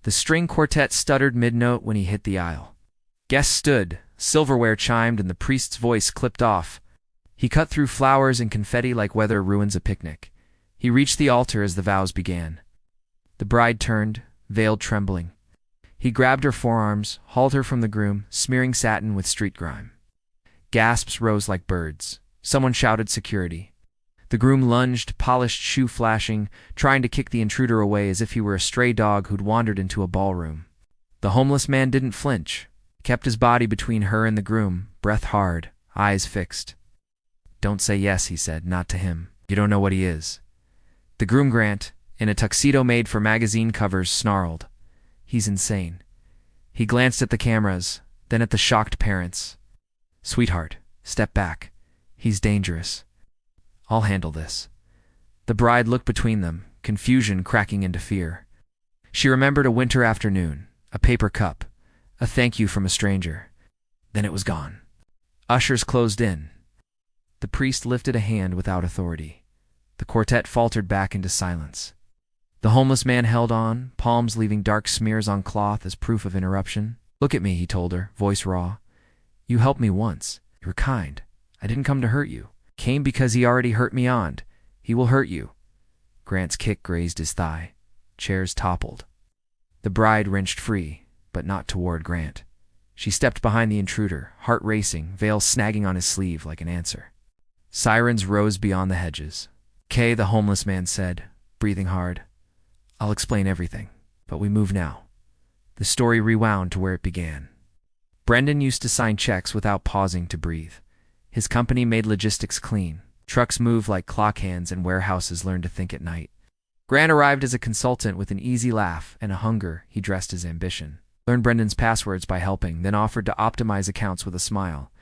The string quartet stuttered mid-note when he hit the aisle. Guests stood, silverware chimed, and the priest's voice clipped off. He cut through flowers and confetti like weather ruins a picnic. He reached the altar as the vows began. The bride turned, veiled trembling. He grabbed her forearms, hauled her from the groom, smearing satin with street grime. Gasps rose like birds. Someone shouted security. The groom lunged, polished shoe flashing, trying to kick the intruder away as if he were a stray dog who'd wandered into a ballroom. The homeless man didn't flinch. He kept his body between her and the groom, breath hard, eyes fixed. "Don't say yes," he said, "not to him. You don't know what he is." The groom, Grant, in a tuxedo made for magazine covers, snarled. "He's insane." He glanced at the cameras, then at the shocked parents. "Sweetheart, step back. He's dangerous. I'll handle this." The bride looked between them, confusion cracking into fear. She remembered a winter afternoon, a paper cup, a thank you from a stranger. Then it was gone. Ushers closed in. The priest lifted a hand without authority. The quartet faltered back into silence. The homeless man held on, palms leaving dark smears on cloth as proof of interruption. "Look at me," he told her, voice raw. "You helped me once. You were kind. I didn't come to hurt you. Came because he already hurt me on. He will hurt you." Grant's kick grazed his thigh. Chairs toppled. The bride wrenched free, but not toward Grant. She stepped behind the intruder, heart racing, veil snagging on his sleeve like an answer. Sirens rose beyond the hedges. "Kay," the homeless man said, breathing hard. "I'll explain everything, but we move now." The story rewound to where it began. Brendan used to sign checks without pausing to breathe. His company made logistics clean. Trucks moved like clock hands and warehouses learned to think at night. Grant arrived as a consultant with an easy laugh and a hunger he dressed as ambition. Learned Brendan's passwords by helping, then offered to optimize accounts with a smile.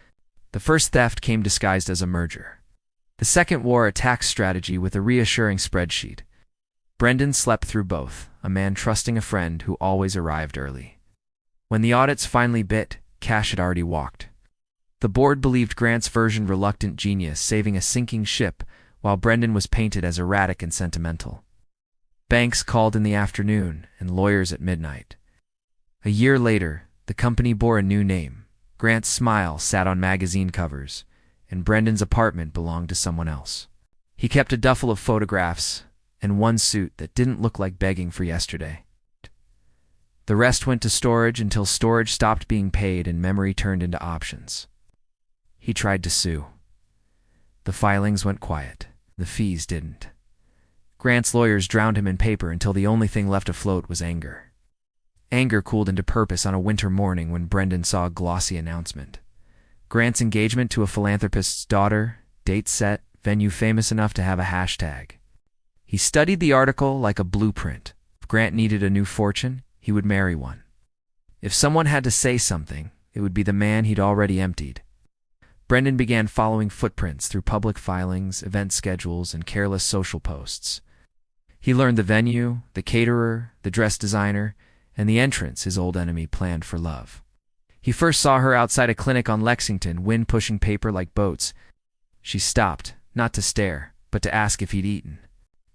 The first theft came disguised as a merger. The second wore a tax strategy with a reassuring spreadsheet. Brendan slept through both, a man trusting a friend who always arrived early. When the audits finally bit, cash had already walked. The board believed Grant's version reluctant genius, saving a sinking ship, while Brendan was painted as erratic and sentimental. Banks called in the afternoon and lawyers at midnight. A year later, the company bore a new name. Grant's smile sat on magazine covers, and Brendan's apartment belonged to someone else. He kept a duffel of photographs and one suit that didn't look like begging for yesterday. The rest went to storage until storage stopped being paid and memory turned into options. He tried to sue. The filings went quiet. The fees didn't. Grant's lawyers drowned him in paper until the only thing left afloat was anger. Anger cooled into purpose on a winter morning when Brendan saw a glossy announcement. Grant's engagement to a philanthropist's daughter, date set, venue famous enough to have a hashtag. He studied the article like a blueprint. If Grant needed a new fortune, he would marry one. If someone had to say something, it would be the man he'd already emptied. Brendan began following footprints through public filings, event schedules, and careless social posts. He learned the venue, the caterer, the dress designer, and the entrance his old enemy planned for love. He first saw her outside a clinic on Lexington, wind pushing paper like boats. She stopped, not to stare, but to ask if he'd eaten.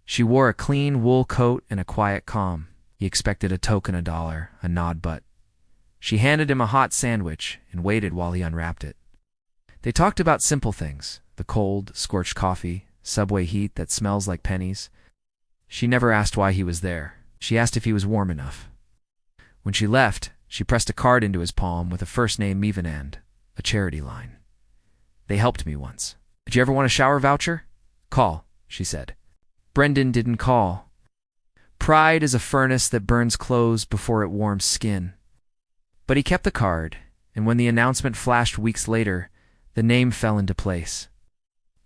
She wore a clean wool coat and a quiet calm. He expected a token, $1, a nod, but. She handed him a hot sandwich and waited while he unwrapped it. They talked about simple things, the cold, scorched coffee, subway heat that smells like pennies. She never asked why he was there. She asked if he was warm enough. When she left, she pressed a card into his palm with a first name Mevanand, a charity line. "They helped me once. Did you ever want a shower voucher? Call," she said. Brendan didn't call. Pride is a furnace that burns clothes before it warms skin. But he kept the card, and when the announcement flashed weeks later, the name fell into place.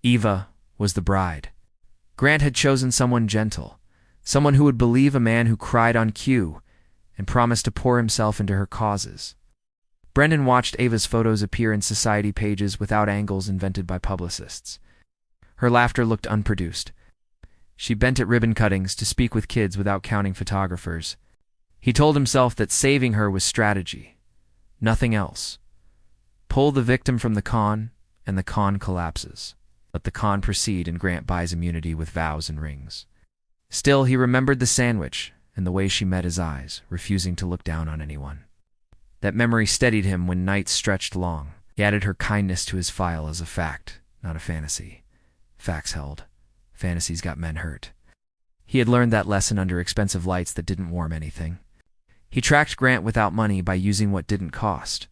Eva was the bride. Grant had chosen someone gentle, someone who would believe a man who cried on cue and promised to pour himself into her causes. Brendan watched Ava's photos appear in society pages without angles invented by publicists. Her laughter looked unproduced. She bent at ribbon cuttings to speak with kids without counting photographers. He told himself that saving her was strategy, nothing else. Pull the victim from the con, and the con collapses. Let the con proceed and Grant buys immunity with vows and rings. Still, he remembered the sandwich and the way she met his eyes, refusing to look down on anyone. That memory steadied him when nights stretched long. He added her kindness to his file as a fact, not a fantasy. Facts held. Fantasies got men hurt. He had learned that lesson under expensive lights that didn't warm anything. He tracked Grant without money by using what didn't cost.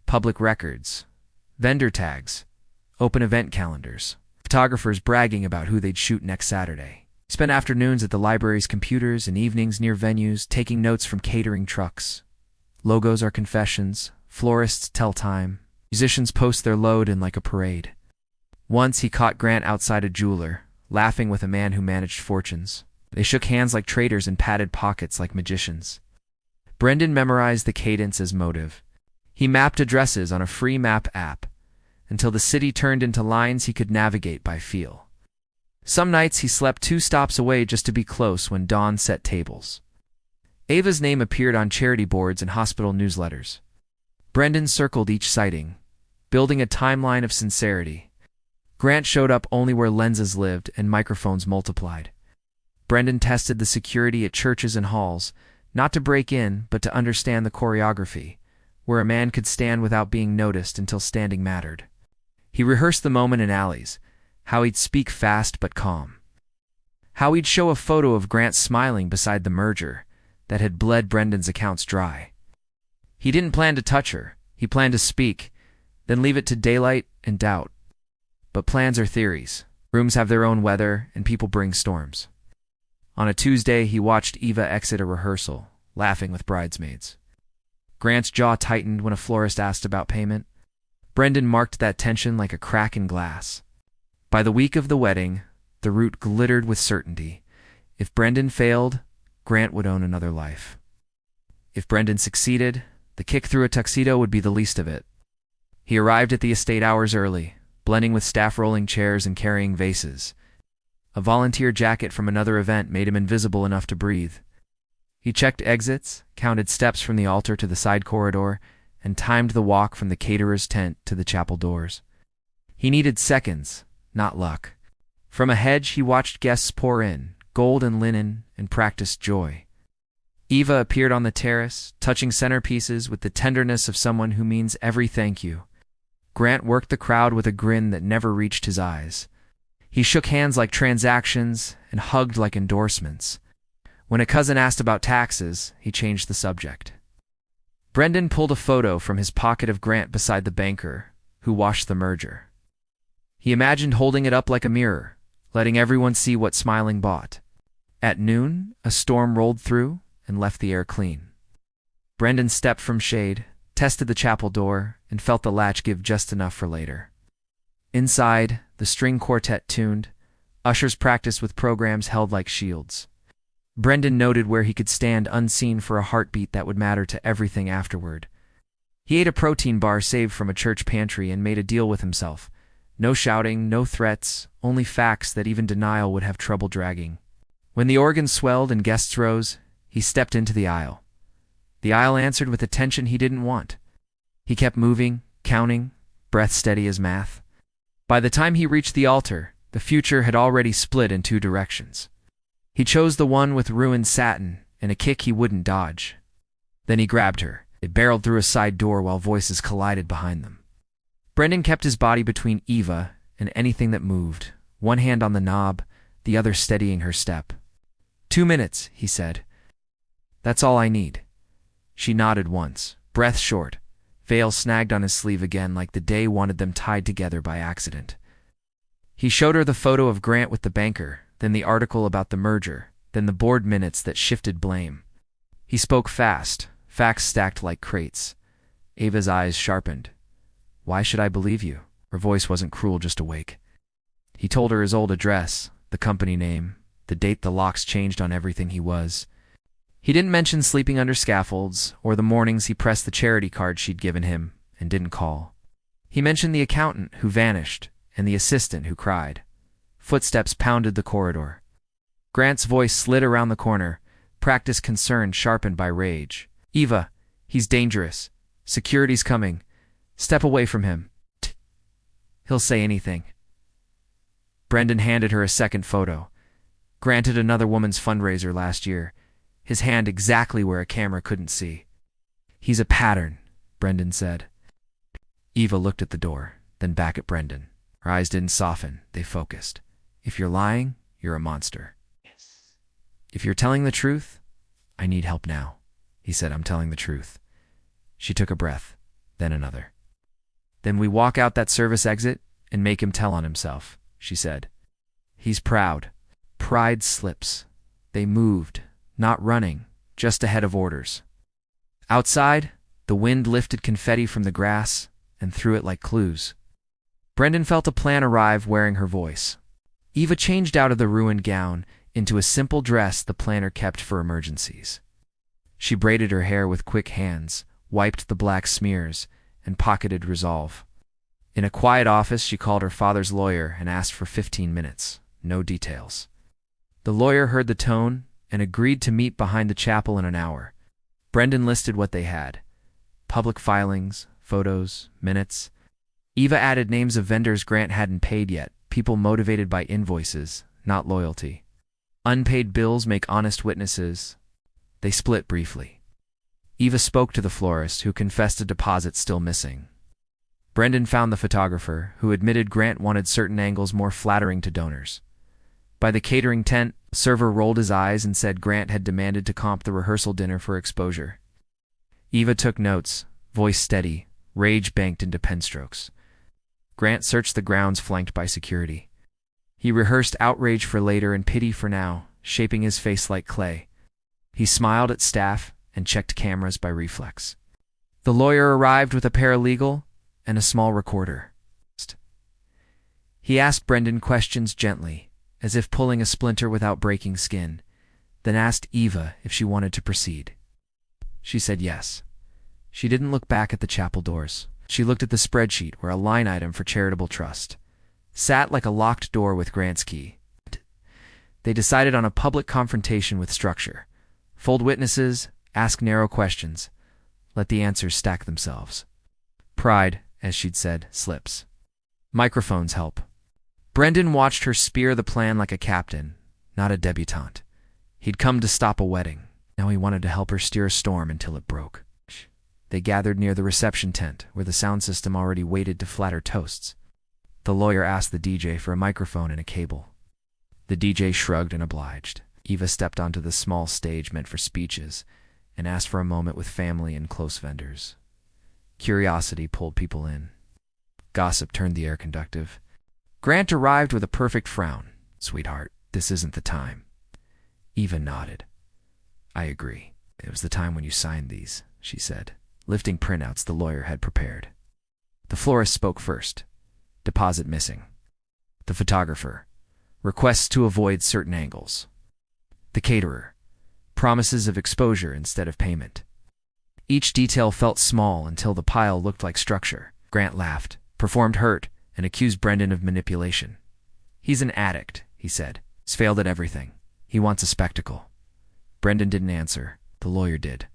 Public records, vendor tags, open event calendars, photographers bragging about who they'd shoot next Saturday. He spent afternoons at the library's computers and evenings near venues, taking notes from catering trucks. Logos are confessions, florists tell time, musicians post their load in like a parade. Once he caught Grant outside a jeweler, laughing with a man who managed fortunes. They shook hands like traders and patted pockets like magicians. Brendan memorized the cadence as motive. He mapped addresses on a free map app until the city turned into lines he could navigate by feel. Some nights he slept 2 stops away just to be close when dawn set tables. Ava's name appeared on charity boards and hospital newsletters. Brendan circled each sighting, building a timeline of sincerity. Grant showed up only where lenses lived and microphones multiplied. Brendan tested the security at churches and halls, not to break in, but to understand the choreography, where a man could stand without being noticed until standing mattered. He rehearsed the moment in alleys, how he'd speak fast but calm. How he'd show a photo of Grant smiling beside the merger that had bled Brendan's accounts dry. He didn't plan to touch her, he planned to speak, then leave it to daylight and doubt. But plans are theories. Rooms have their own weather, and people bring storms. On a Tuesday, he watched Eva exit a rehearsal, laughing with bridesmaids. Grant's jaw tightened when a florist asked about payment. Brendan marked that tension like a crack in glass. By the week of the wedding, the route glittered with certainty. If Brendan failed, Grant would own another life. If Brendan succeeded, the kick through a tuxedo would be the least of it. He arrived at the estate hours early, blending with staff rolling chairs and carrying vases. A volunteer jacket from another event made him invisible enough to breathe. He checked exits, counted steps from the altar to the side corridor, and timed the walk from the caterer's tent to the chapel doors. He needed seconds, not luck. From a hedge he watched guests pour in, gold and linen, and practiced joy. Eva appeared on the terrace, touching centerpieces with the tenderness of someone who means every thank you. Grant worked the crowd with a grin that never reached his eyes. He shook hands like transactions and hugged like endorsements. When a cousin asked about taxes, he changed the subject. Brendan pulled a photo from his pocket of Grant beside the banker, who washed the merger. He imagined holding it up like a mirror, letting everyone see what smiling bought. At noon, a storm rolled through and left the air clean. Brendan stepped from shade, tested the chapel door, and felt the latch give just enough for later. Inside, the string quartet tuned. Ushers practiced with programs held like shields. Brendan noted where he could stand unseen for a heartbeat that would matter to everything afterward. He ate a protein bar saved from a church pantry and made a deal with himself. No shouting, no threats, only facts that even denial would have trouble dragging. When the organ swelled and guests rose, he stepped into the aisle. The aisle answered with a tension he didn't want. He kept moving, counting, breath steady as math. By the time he reached the altar, the future had already split in 2 directions. He chose the one with ruined satin and a kick he wouldn't dodge. Then he grabbed her. They barreled through a side door while voices collided behind them. Brendan kept his body between Eva and anything that moved, one hand on the knob, the other steadying her step. 2 minutes, he said. That's all I need. She nodded once, breath short, veil snagged on his sleeve again like the day wanted them tied together by accident. He showed her the photo of Grant with the banker, then the article about the merger, then the board minutes that shifted blame. He spoke fast, facts stacked like crates. Ava's eyes sharpened. Why should I believe you? Her voice wasn't cruel, just awake. He told her his old address, the company name, the date the locks changed on everything he was. He didn't mention sleeping under scaffolds or the mornings he pressed the charity card she'd given him and didn't call. He mentioned the accountant who vanished and the assistant who cried. Footsteps pounded the corridor. Grant's voice slid around the corner, practiced concern sharpened by rage. Eva, he's dangerous. Security's coming. Step away from him. He'll say anything. Brendan handed her a second photo. Granted another woman's fundraiser last year. his hand exactly where a camera couldn't see. "He's a pattern," Brendan said. Eva looked at the door, then back at Brendan. Her eyes didn't soften, they focused. "If you're lying, you're a monster. Yes. If you're telling the truth, I need help now." He said, "I'm telling the truth." She took a breath, then another. "Then we walk out that service exit and make him tell on himself," she said. "He's proud." Pride slips. They moved, not running, just ahead of orders. Outside, the wind lifted confetti from the grass and threw it like clues. Brendan felt a plan arrive wearing her voice. Eva changed out of the ruined gown into a simple dress the planner kept for emergencies. She braided her hair with quick hands, wiped the black smears, and pocketed resolve. In a quiet office, she called her father's lawyer and asked for 15 minutes. No details. The lawyer heard the tone and agreed to meet behind the chapel in an hour. Brendan listed what they had: public filings, photos, minutes. Eva added names of vendors Grant hadn't paid yet, people motivated by invoices, not loyalty. Unpaid bills make honest witnesses. They split briefly. Eva spoke to the florist, who confessed a deposit still missing. Brendan found the photographer, who admitted Grant wanted certain angles more flattering to donors. By the catering tent, a server rolled his eyes and said Grant had demanded to comp the rehearsal dinner for exposure. Eva took notes, voice steady, rage banked into pen strokes. Grant searched the grounds flanked by security. He rehearsed outrage for later and pity for now, shaping his face like clay. He smiled at staff and checked cameras by reflex. The lawyer arrived with a paralegal and a small recorder. He asked Brendan questions gently, as if pulling a splinter without breaking skin, then asked Eva if she wanted to proceed. She said yes. She didn't look back at the chapel doors. She looked at the spreadsheet where a line item for charitable trust sat like a locked door with Grant's key. They decided on a public confrontation with structure. Fold witnesses, ask narrow questions, let the answers stack themselves. Pride, as she'd said, slips. Microphones help. Brendan watched her spear the plan like a captain, not a debutante. He'd come to stop a wedding. Now he wanted to help her steer a storm until it broke. They gathered near the reception tent, where the sound system already waited to flatter toasts. The lawyer asked the DJ for a microphone and a cable. The DJ shrugged and obliged. Eva stepped onto the small stage meant for speeches and asked for a moment with family and close vendors. Curiosity pulled people in. Gossip turned the air conductive. Grant arrived with a perfect frown. "Sweetheart, this isn't the time." Eva nodded. "I agree. It was the time when you signed these," she said, lifting printouts the lawyer had prepared. The florist spoke first. Deposit missing. The photographer. Requests to avoid certain angles. The caterer. Promises of exposure instead of payment. Each detail felt small until the pile looked like structure. Grant laughed, performed hurt, and accused Brendan of manipulation. "He's an addict," he said. "He's failed at everything. He wants a spectacle." Brendan didn't answer. The lawyer did.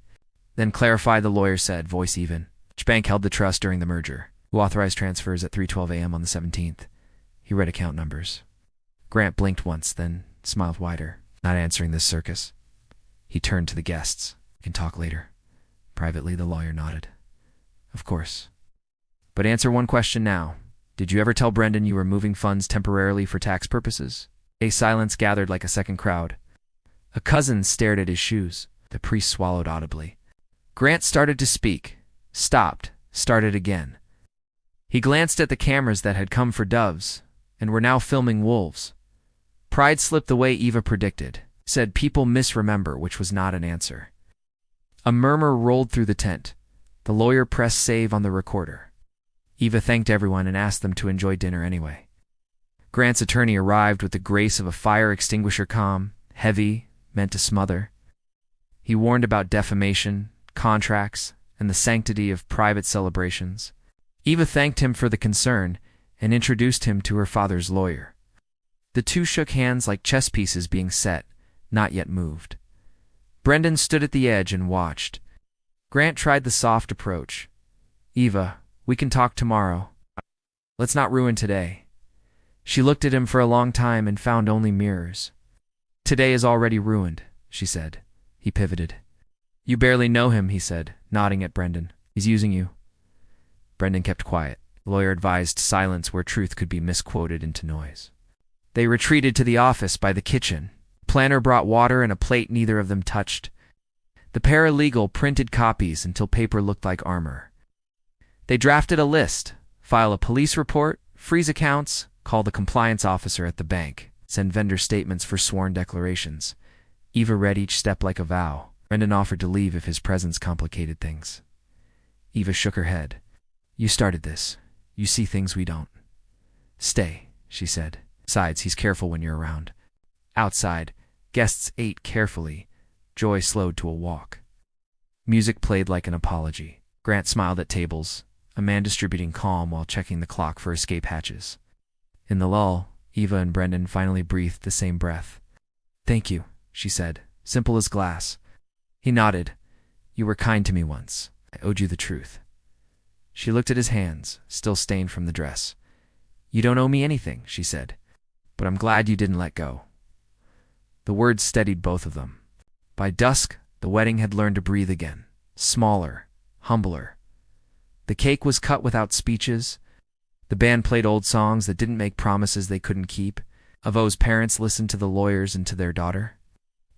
"Then clarify," the lawyer said, voice even. "Which bank held the trust during the merger? Who authorized transfers at 3:12 a.m. on the 17th? He read account numbers. Grant blinked once, then smiled wider. "Not answering this circus." He turned to the guests. "We can talk later." Privately, the lawyer nodded. "Of course. But answer one question now. Did you ever tell Brendan you were moving funds temporarily for tax purposes?" A silence gathered like a second crowd. A cousin stared at his shoes. The priest swallowed audibly. Grant started to speak, stopped, started again. He glanced at the cameras that had come for doves and were now filming wolves. Pride slipped the way Eva predicted, said people misremember, which was not an answer. A murmur rolled through the tent. The lawyer pressed save on the recorder. Eva thanked everyone and asked them to enjoy dinner anyway. Grant's attorney arrived with the grace of a fire extinguisher, calm, heavy, meant to smother. He warned about defamation, contracts, and the sanctity of private celebrations. Eva thanked him for the concern and introduced him to her father's lawyer. The two shook hands like chess pieces being set, not yet moved. Brendan stood at the edge and watched. Grant tried the soft approach. "Eva, we can talk tomorrow. Let's not ruin today." She looked at him for a long time and found only mirrors. "Today is already ruined," she said. He pivoted. You barely know him, he said, nodding at Brendan. He's using you. Brendan kept quiet. The lawyer advised silence where truth could be misquoted into noise. They retreated to the office by the kitchen. The planner brought water and a plate neither of them touched. The paralegal printed copies until paper looked like armor. They drafted a list, file a police report, freeze accounts, call the compliance officer at the bank, send vendor statements for sworn declarations. Eva read each step like a vow. Brendan offered to leave if his presence complicated things. Eva shook her head. You started this. You see things we don't. Stay, she said. Besides, he's careful when you're around. Outside, guests ate carefully. Joy slowed to a walk. Music played like an apology. Grant smiled at tables, a man distributing calm while checking the clock for escape hatches. In the lull, Eva and Brendan finally breathed the same breath. Thank you, she said, simple as glass. He nodded. You were kind to me once. I owed you the truth. She looked at his hands, still stained from the dress. You don't owe me anything, she said, but I'm glad you didn't let go. The words steadied both of them. By dusk, the wedding had learned to breathe again, smaller, humbler. The cake was cut without speeches. The band played old songs that didn't make promises they couldn't keep. Avo's parents listened to the lawyers and to their daughter.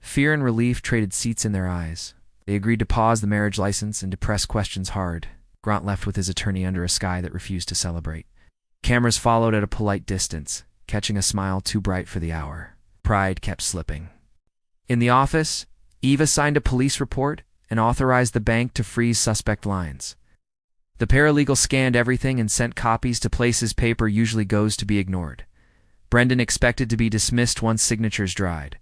Fear and relief traded seats in their eyes. They agreed to pause the marriage license and to press questions hard. Grant left with his attorney under a sky that refused to celebrate. Cameras followed at a polite distance, catching a smile too bright for the hour. Pride kept slipping. In the office, Eva signed a police report and authorized the bank to freeze suspect lines. The paralegal scanned everything and sent copies to places paper usually goes to be ignored. Brendan expected to be dismissed once signatures dried.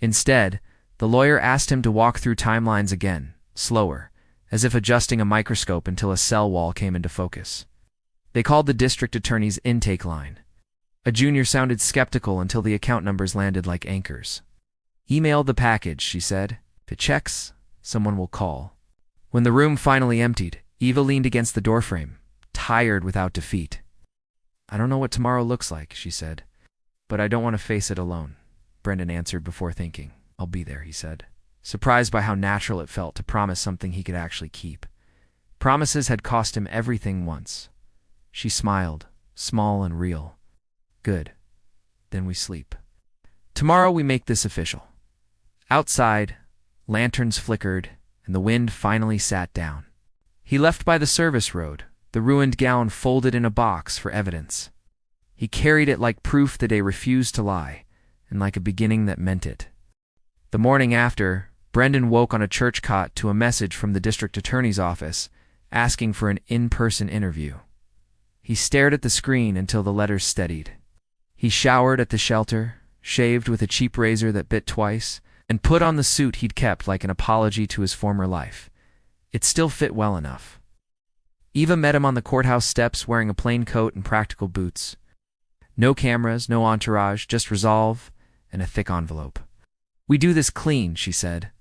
Instead, the lawyer asked him to walk through timelines again, slower, as if adjusting a microscope until a cell wall came into focus. They called the district attorney's intake line. A junior sounded skeptical until the account numbers landed like anchors. Email the package, she said. If it checks, someone will call. When the room finally emptied, Eva leaned against the doorframe, tired without defeat. I don't know what tomorrow looks like, she said, but I don't want to face it alone. Brendan answered before thinking. I'll be there, he said, surprised by how natural it felt to promise something he could actually keep. Promises had cost him everything once. She smiled, small and real. Good. Then we sleep. Tomorrow we make this official. Outside, lanterns flickered, and the wind finally sat down. He left by the service road, the ruined gown folded in a box for evidence. He carried it like proof that they refused to lie, and like a beginning that meant it. The morning after, Brendan woke on a church cot to a message from the district attorney's office asking for an in-person interview. He stared at the screen until the letters steadied. He showered at the shelter, shaved with a cheap razor that bit twice, and put on the suit he'd kept like an apology to his former life. It still fit well enough. Eva met him on the courthouse steps wearing a plain coat and practical boots. No cameras, no entourage, just resolve and a thick envelope. We do this clean, she said.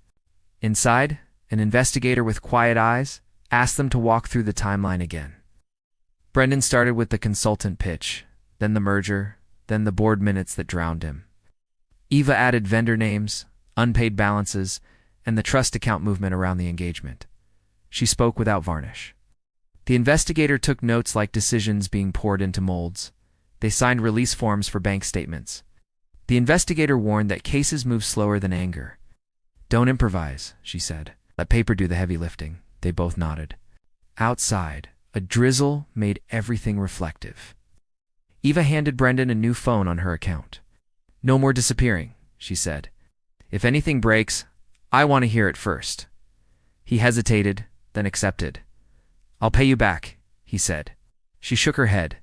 Inside, an investigator with quiet eyes asked them to walk through the timeline again. Brendan started with the consultant pitch, then the merger, then the board minutes that drowned him. Eva added vendor names, unpaid balances, and the trust account movement around the engagement. She spoke without varnish. The investigator took notes like decisions being poured into molds. They signed release forms for bank statements. The investigator warned that cases move slower than anger. Don't improvise, she said. Let paper do the heavy lifting. They both nodded. Outside, a drizzle made everything reflective. Eva handed Brendan a new phone on her account. No more disappearing, she said. If anything breaks, I want to hear it first. He hesitated, then accepted. I'll pay you back, he said. She shook her head.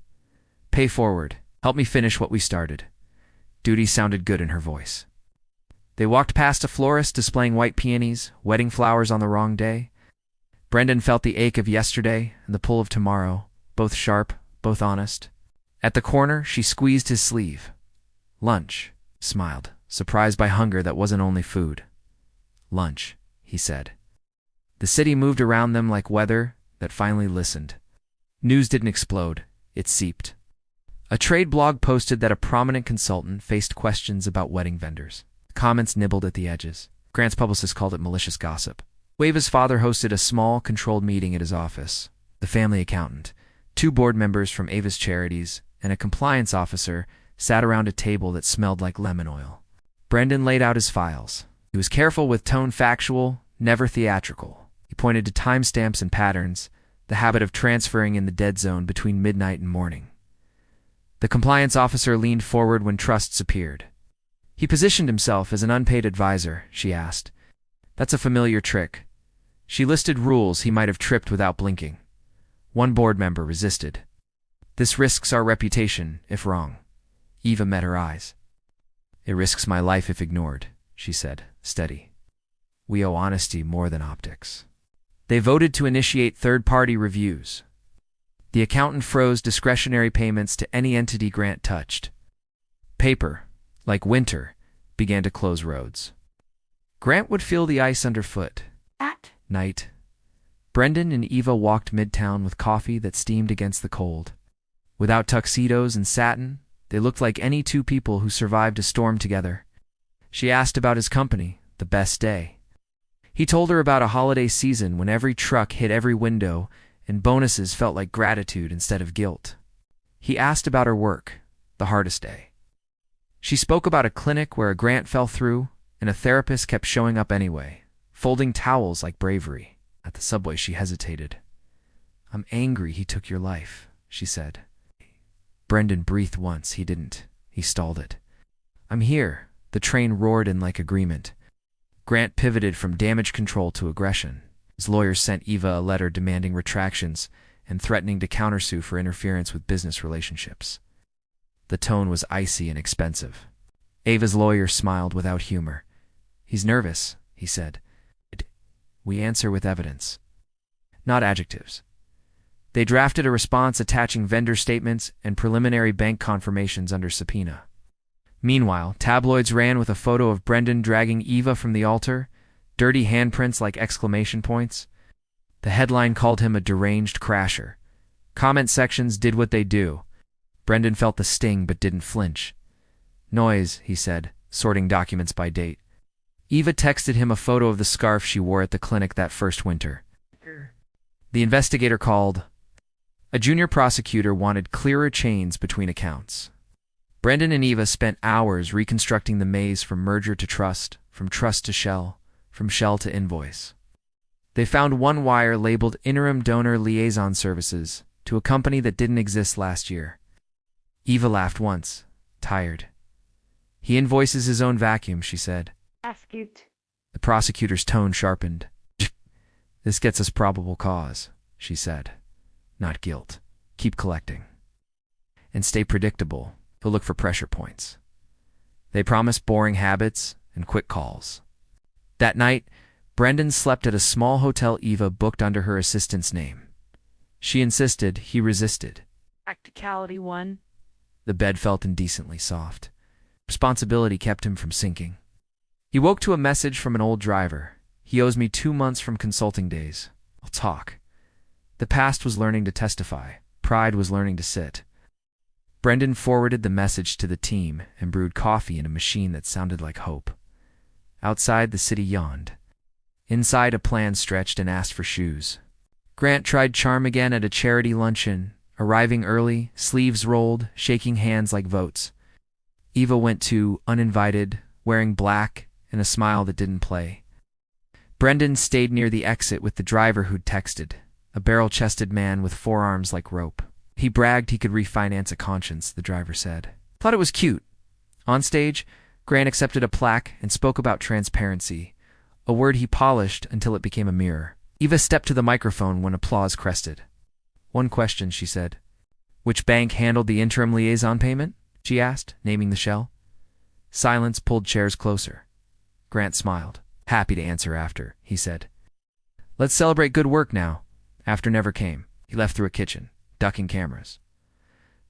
Pay forward. Help me finish what we started. Duty sounded good in her voice. They walked past a florist displaying white peonies, wedding flowers on the wrong day. Brendan felt the ache of yesterday and the pull of tomorrow, both sharp, both honest. At the corner, she squeezed his sleeve. Lunch, smiled, surprised by hunger that wasn't only food. Lunch, he said. The city moved around them like weather that finally listened. News didn't explode, it seeped. A trade blog posted that a prominent consultant faced questions about wedding vendors. Comments nibbled at the edges. Grant's publicist called it malicious gossip. Eva's father hosted a small, controlled meeting at his office. The family accountant, 2 board members from Ava's charities, and a compliance officer sat around a table that smelled like lemon oil. Brendan laid out his files. He was careful with tone, factual, never theatrical. He pointed to timestamps and patterns, the habit of transferring in the dead zone between midnight and morning. The compliance officer leaned forward when trusts appeared. He positioned himself as an unpaid advisor, she asked. That's a familiar trick. She listed rules he might have tripped without blinking. One board member resisted. This risks our reputation, if wrong. Eva met her eyes. It risks my life if ignored, she said, steady. We owe honesty more than optics. They voted to initiate third-party reviews. The accountant froze discretionary payments to any entity Grant touched. Paper, like winter, began to close roads. Grant would feel the ice underfoot. At night, Brendan and Eva walked midtown with coffee that steamed against the cold. Without tuxedos and satin, they looked like any 2 people who survived a storm together. She asked about his company, the best day. He told her about a holiday season when every truck hit every window and bonuses felt like gratitude instead of guilt. He asked about her work, the hardest day. She spoke about a clinic where a grant fell through and a therapist kept showing up anyway, folding towels like bravery. At the subway, she hesitated. I'm angry he took your life, she said. Brendan breathed once. He didn't. He stalled it. I'm here. The train roared in like agreement. Grant pivoted from damage control to aggression. His lawyers sent Eva a letter demanding retractions and threatening to countersue for interference with business relationships. The tone was icy and expensive. Eva's lawyer smiled without humor. He's nervous, he said. We answer with evidence, not adjectives. They drafted a response attaching vendor statements and preliminary bank confirmations under subpoena. Meanwhile, tabloids ran with a photo of Brendan dragging Eva from the altar, dirty handprints like exclamation points. The headline called him a deranged crasher. Comment sections did what they do. Brendan felt the sting but didn't flinch. Noise, he said, sorting documents by date. Eva texted him a photo of the scarf she wore at the clinic that first winter. The investigator called. A junior prosecutor wanted clearer chains between accounts. Brendan and Eva spent hours reconstructing the maze from merger to trust, from trust to shell, from shell to invoice. They found one wire labeled Interim Donor Liaison Services to a company that didn't exist last year. Eva laughed once, tired. He invoices his own vacuum, she said. Cute. The prosecutor's tone sharpened. This gets us probable cause, she said. Not guilt. Keep collecting. And stay predictable. He'll look for pressure points. They promised boring habits and quick calls. That night, Brendan slept at a small hotel Eva booked under her assistant's name. She insisted, he resisted. Practicality 1. The bed felt indecently soft. Responsibility kept him from sinking. He woke to a message from an old driver. He owes me 2 months from consulting days. I'll talk. The past was learning to testify. Pride was learning to sit. Brendan forwarded the message to the team and brewed coffee in a machine that sounded like hope. Outside, the city yawned. Inside, a plan stretched and asked for shoes. Grant tried charm again at a charity luncheon, arriving early, sleeves rolled, shaking hands like votes. Eva went to, uninvited, wearing black and a smile that didn't play. Brendan stayed near the exit with the driver who'd texted, a barrel-chested man with forearms like rope. He bragged he could refinance a conscience, the driver said. Thought it was cute. On stage, Grant accepted a plaque and spoke about transparency, a word he polished until it became a mirror. Eva stepped to the microphone when applause crested. One question, she said. Which bank handled the interim liaison payment? She asked, naming the shell. Silence pulled chairs closer. Grant smiled. Happy to answer after, he said. Let's celebrate good work now. After never came. He left through a kitchen, ducking cameras.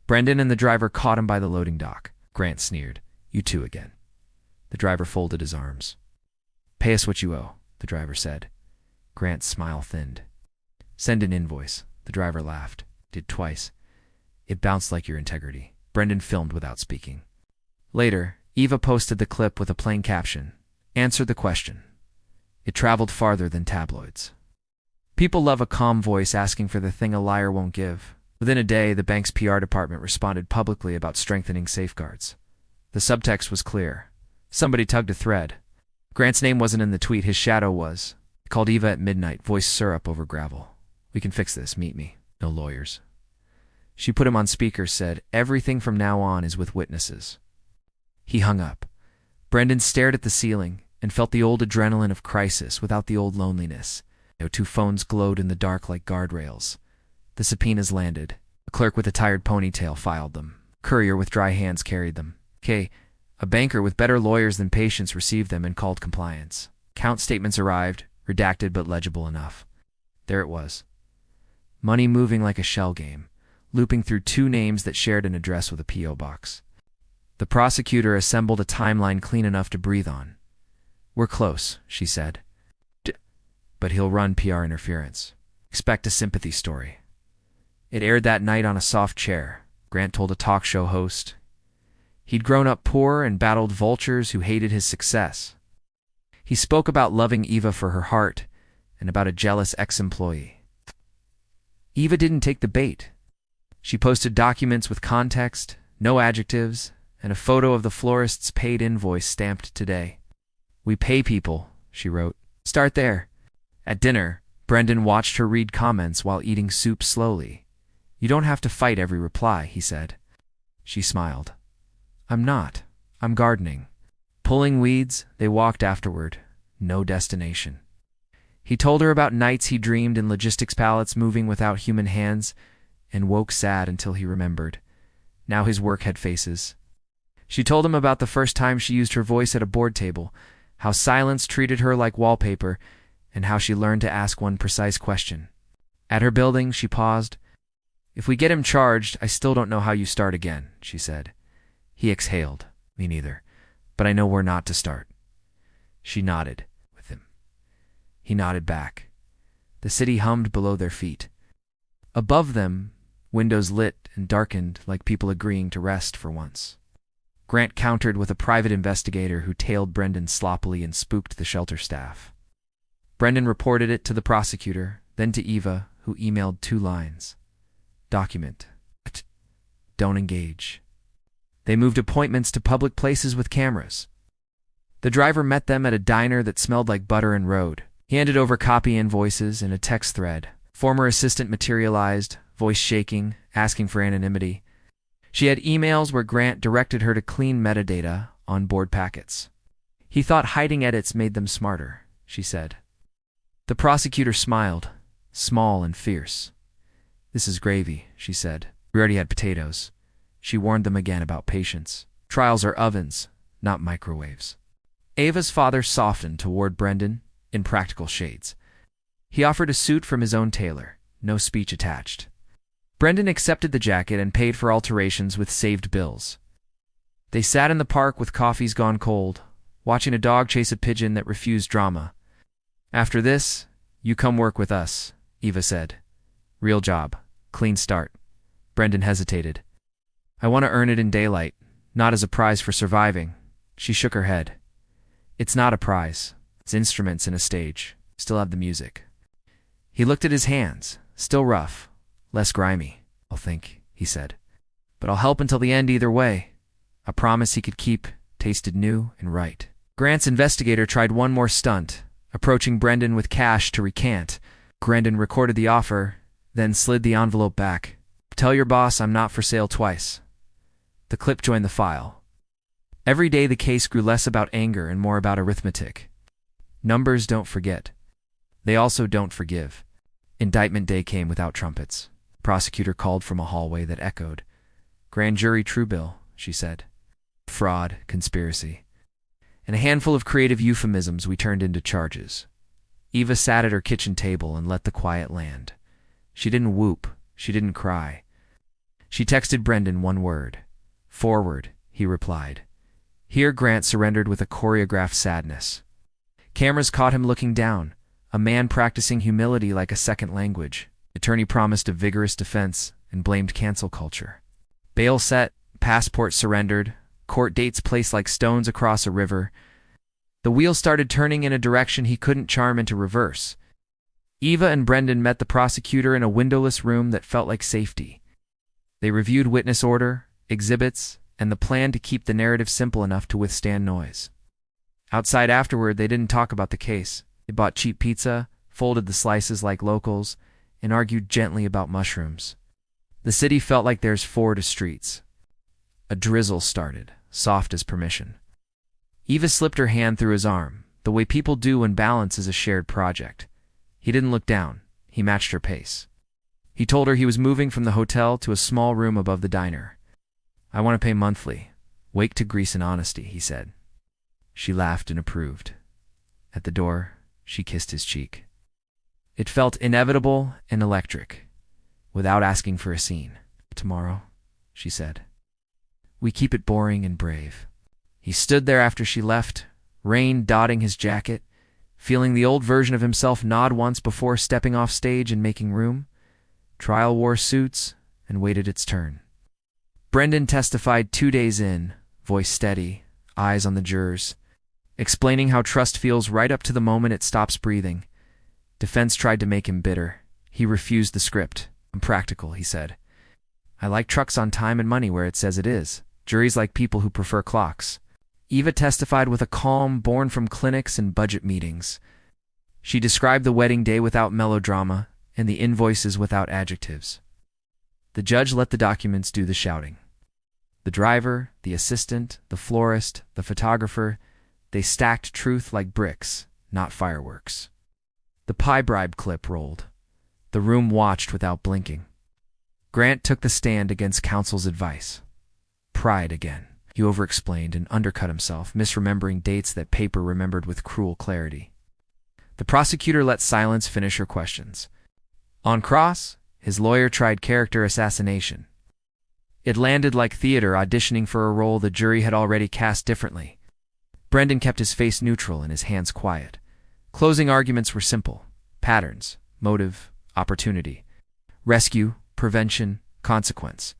Brendan and the driver caught him by the loading dock. Grant sneered. You too again. The driver folded his arms. Pay us what you owe, the driver said. Grant's smile thinned. Send an invoice, the driver laughed. Did twice. It bounced like your integrity. Brendan filmed without speaking. Later, Eva posted the clip with a plain caption. Answer the question. It traveled farther than tabloids. People love a calm voice asking for the thing a liar won't give. Within a day, the bank's PR department responded publicly about strengthening safeguards. The subtext was clear. Somebody tugged a thread. Grant's name wasn't in the tweet, his shadow was. He called Eva at midnight, voice syrup over gravel. "We can fix this, meet me. No lawyers." She put him on speaker, said, "Everything from now on is with witnesses." He hung up. Brendan stared at the ceiling and felt the old adrenaline of crisis without the old loneliness. Two phones glowed in the dark like guardrails. The subpoenas landed. A clerk with a tired ponytail filed them. A courier with dry hands carried them. A banker with better lawyers than patience received them and called compliance. Count statements arrived, redacted but legible enough. There it was. Money moving like a shell game, looping through two names that shared an address with a P.O. box. The prosecutor assembled a timeline clean enough to breathe on. "We're close," she said. But he'll run PR interference. Expect a sympathy story." It aired that night on a soft chair, Grant told a talk show host. He'd grown up poor and battled vultures who hated his success. He spoke about loving Eva for her heart and about a jealous ex-employee. Eva didn't take the bait. She posted documents with context, no adjectives, and a photo of the florist's paid invoice stamped today. "We pay people," she wrote. "Start there." At dinner, Brendan watched her read comments while eating soup slowly. "You don't have to fight every reply," he said. She smiled. "I'm not. I'm gardening." Pulling weeds, they walked afterward. No destination. He told her about nights he dreamed in logistics pallets moving without human hands and woke sad until he remembered. Now his work had faces. She told him about the first time she used her voice at a board table, how silence treated her like wallpaper, and how she learned to ask one precise question. At her building, she paused. "If we get him charged, I still don't know how you start again," she said. He exhaled. "Me neither. But I know where not to start." She nodded with him. He nodded back. The city hummed below their feet. Above them, windows lit and darkened like people agreeing to rest for once. Grant countered with a private investigator who tailed Brendan sloppily and spooked the shelter staff. Brendan reported it to the prosecutor, then to Eva, who emailed 2 lines. "Document. Don't engage." They moved appointments to public places with cameras. The driver met them at a diner that smelled like butter and road. He handed over copy invoices and a text thread. Former assistant materialized, voice shaking, asking for anonymity. She had emails where Grant directed her to clean metadata on board packets. He thought hiding edits made them smarter, she said. The prosecutor smiled, small and fierce. "This is gravy," she said. "We already had potatoes." She warned them again about patience. Trials are ovens, not microwaves. Ava's father softened toward Brendan in practical shades. He offered a suit from his own tailor, no speech attached. Brendan accepted the jacket and paid for alterations with saved bills. They sat in the park with coffees gone cold, watching a dog chase a pigeon that refused drama. "After this, you come work with us," Eva said. "Real job. Clean start." Brendan hesitated. "I want to earn it in daylight, not as a prize for surviving." She shook her head. "It's not a prize. It's instruments and a stage. Still have the music." He looked at his hands, still rough, less grimy, "I'll think," he said. "But I'll help until the end either way." A promise he could keep, tasted new and right. Grant's investigator tried one more stunt, approaching Brendan with cash to recant. Brendan recorded the offer, then slid the envelope back. "Tell your boss I'm not for sale twice." The clip joined the file. Every day the case grew less about anger and more about arithmetic. Numbers don't forget. They also don't forgive. Indictment day came without trumpets. Prosecutor called from a hallway that echoed. "Grand jury true bill," she said. "Fraud, conspiracy." And a handful of creative euphemisms we turned into charges. Eva sat at her kitchen table and let the quiet land. She didn't whoop. She didn't cry. She texted Brendan one word. "Forward," he replied. Here Grant surrendered with a choreographed sadness. Cameras caught him looking down, a man practicing humility like a second language. Attorney promised a vigorous defense and blamed cancel culture. Bail set, passport surrendered, court dates placed like stones across a river. The wheel started turning in a direction he couldn't charm into reverse. Eva and Brendan met the prosecutor in a windowless room that felt like safety. They reviewed witness order, exhibits, and the plan to keep the narrative simple enough to withstand noise. Outside afterward, they didn't talk about the case. They bought cheap pizza, folded the slices like locals, and argued gently about mushrooms. The city felt like there's four streets. A drizzle started, soft as permission. Eva slipped her hand through his arm, the way people do when balance is a shared project. He didn't look down. He matched her pace. He told her he was moving from the hotel to a small room above the diner. "I want to pay monthly. Wake to grease and honesty," he said. She laughed and approved. At the door, she kissed his cheek. It felt inevitable and electric, without asking for a scene. "Tomorrow," she said. "We keep it boring and brave." He stood there after she left, rain dotting his jacket, feeling the old version of himself nod once before stepping off stage and making room. Trial wore suits and waited its turn. Brendan testified 2 days in, voice steady, eyes on the jurors, explaining how trust feels right up to the moment it stops breathing. Defense tried to make him bitter. He refused the script. "I'm practical," he said. "I like trucks on time and money where it says it is. Juries like people who prefer clocks." Eva testified with a calm born from clinics and budget meetings. She described the wedding day without melodrama and the invoices without adjectives. The judge let the documents do the shouting. The driver, the assistant, the florist, the photographer, they stacked truth like bricks, not fireworks. The pie bribe clip rolled. The room watched without blinking. Grant took the stand against counsel's advice. Pride again. He over-explained and undercut himself, misremembering dates that paper remembered with cruel clarity. The prosecutor let silence finish her questions. On cross, his lawyer tried character assassination. It landed like theater auditioning for a role the jury had already cast differently. Brendan kept his face neutral and his hands quiet. Closing arguments were simple. Patterns, motive, opportunity. Rescue, prevention, consequence.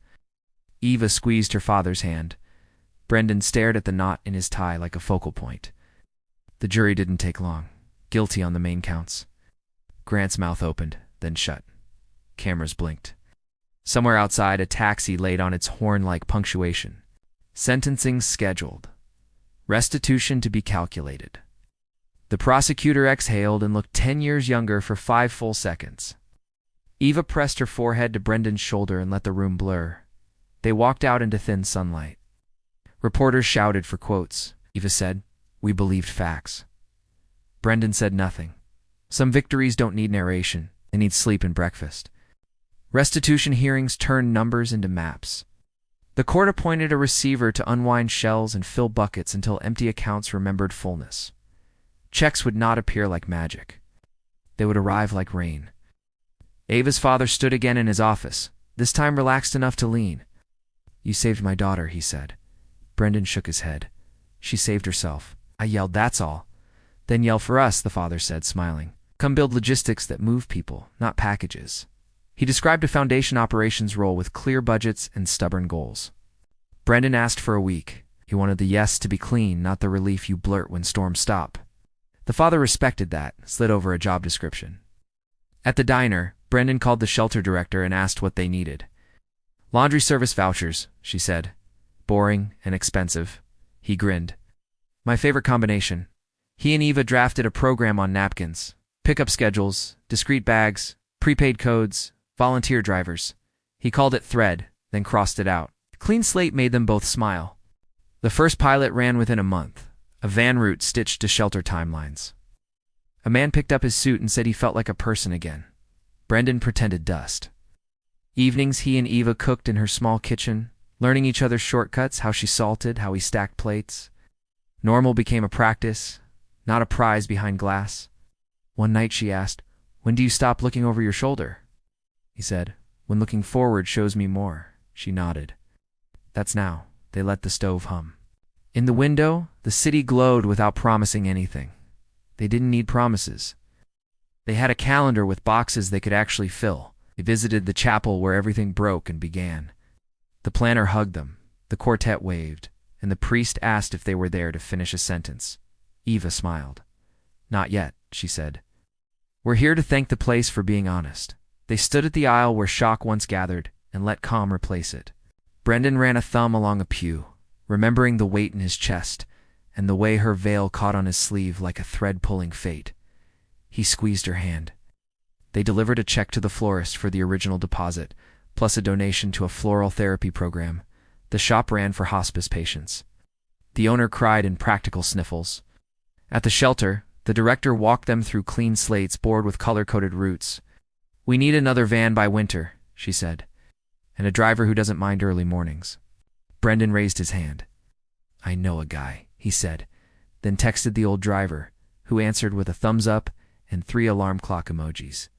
Eva squeezed her father's hand. Brendan stared at the knot in his tie like a focal point. The jury didn't take long. Guilty on the main counts. Grant's mouth opened, then shut. Cameras blinked. Somewhere outside, a taxi laid on its horn-like punctuation. Sentencing scheduled. Restitution to be calculated. The prosecutor exhaled and looked 10 years younger for 5 full seconds. Eva pressed her forehead to Brendan's shoulder and let the room blur. They walked out into thin sunlight. Reporters shouted for quotes. Eva said, "We believed facts." Brendan said nothing. Some victories don't need narration. They need sleep and breakfast. Restitution hearings turned numbers into maps. The court appointed a receiver to unwind shells and fill buckets until empty accounts remembered fullness. Checks would not appear like magic. They would arrive like rain. Ava's father stood again in his office, this time relaxed enough to lean. "You saved my daughter," he said. Brendan shook his head. "She saved herself." I yelled, "That's all." "Then yell for us," the father said, smiling. "Come build logistics that move people, not packages." He described a foundation operations role with clear budgets and stubborn goals. Brendan asked for a week. He wanted the yes to be clean, not the relief you blurt when storms stop. The father respected that, slid over a job description. At the diner, Brendan called the shelter director and asked what they needed. "Laundry service vouchers," she said. "Boring and expensive." He grinned. "My favorite combination." He and Eva drafted a program on napkins, pickup schedules, discrete bags, prepaid codes, volunteer drivers. He called it Thread, then crossed it out. Clean slate made them both smile. The first pilot ran within a month, a van route stitched to shelter timelines. A man picked up his suit and said he felt like a person again. Brendan pretended dust. Evenings he and Eva cooked in her small kitchen, learning each other's shortcuts, how she salted, how he stacked plates. Normal became a practice, not a prize behind glass. One night she asked, "When do you stop looking over your shoulder?" He said, "When looking forward shows me more." She nodded. "That's now." They let the stove hum. In the window, the city glowed without promising anything. They didn't need promises. They had a calendar with boxes they could actually fill. They visited the chapel where everything broke and began. The planner hugged them, the quartet waved, and the priest asked if they were there to finish a sentence. Eva smiled. Not yet, she said. We're here to thank the place for being honest. They stood at the aisle where shock once gathered and let calm replace it. Brendan ran a thumb along a pew, remembering the weight in his chest and the way her veil caught on his sleeve like a thread pulling fate. He squeezed her hand. They delivered a check to the florist for the original deposit, plus a donation to a floral therapy program. The shop ran for hospice patients. The owner cried in practical sniffles. At the shelter, the director walked them through clean slates bored with color-coded roots. We need another van by winter, she said, and a driver who doesn't mind early mornings. Brendan raised his hand. I know a guy, he said, then texted the old driver, who answered with a thumbs up and 3 alarm clock emojis.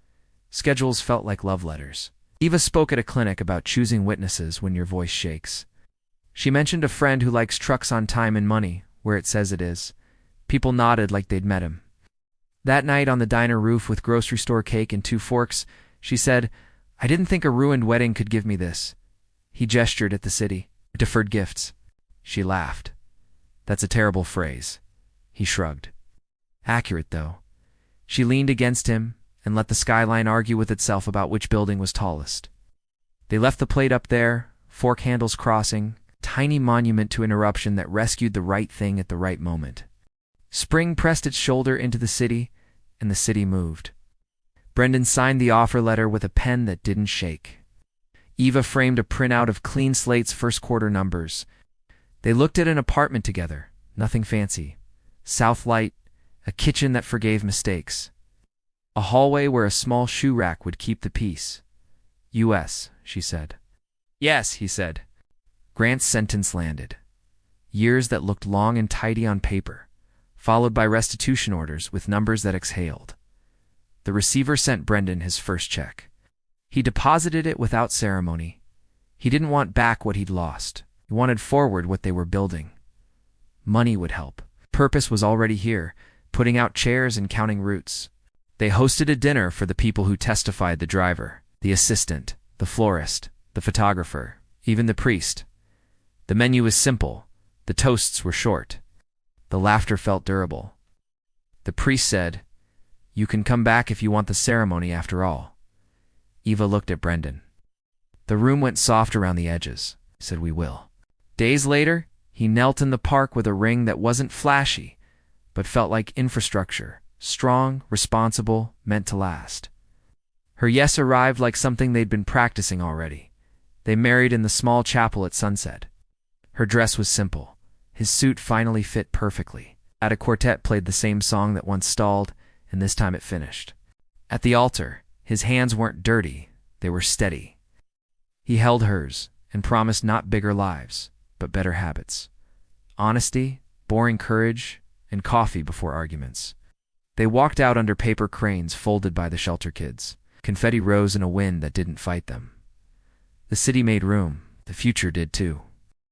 Schedules felt like love letters. Eva spoke at a clinic about choosing witnesses when your voice shakes. She mentioned a friend who likes trucks on time and money, where it says it is. People nodded like they'd met him. That night on the diner roof with grocery store cake and 2 forks, she said, I didn't think a ruined wedding could give me this. He gestured at the city. Deferred gifts. She laughed. That's a terrible phrase. He shrugged. Accurate, though. She leaned against him and let the skyline argue with itself about which building was tallest. They left the plate up there, fork handles crossing, tiny monument to interruption that rescued the right thing at the right moment. Spring pressed its shoulder into the city, and the city moved. Brendan signed the offer letter with a pen that didn't shake. Eva framed a printout of clean slate's first quarter numbers. They looked at an apartment together, nothing fancy. South light, a kitchen that forgave mistakes. A hallway where a small shoe rack would keep the peace. U.S., she said. Yes, he said. Grant's sentence landed. Years that looked long and tidy on paper, followed by restitution orders with numbers that exhaled. The receiver sent Brendan his first check. He deposited it without ceremony. He didn't want back what he'd lost. He wanted forward what they were building. Money would help. Purpose was already here, putting out chairs and counting roots. They hosted a dinner for the people who testified: the driver, the assistant, the florist, the photographer, even the priest. The menu was simple. The toasts were short. The laughter felt durable. The priest said, You can come back if you want the ceremony after all. Eva looked at Brendan. The room went soft around the edges. He said, We will. Days later, he knelt in the park with a ring that wasn't flashy, but felt like infrastructure, strong, responsible, meant to last. Her yes arrived like something they'd been practicing already. They married in the small chapel at sunset. Her dress was simple. His suit finally fit perfectly. A quartet played the same song that once stalled, and this time it finished. At the altar, his hands weren't dirty, they were steady. He held hers and promised not bigger lives, but better habits. Honesty, boring courage, and coffee before arguments. They walked out under paper cranes folded by the shelter kids. Confetti rose in a wind that didn't fight them. The city made room. The future did too.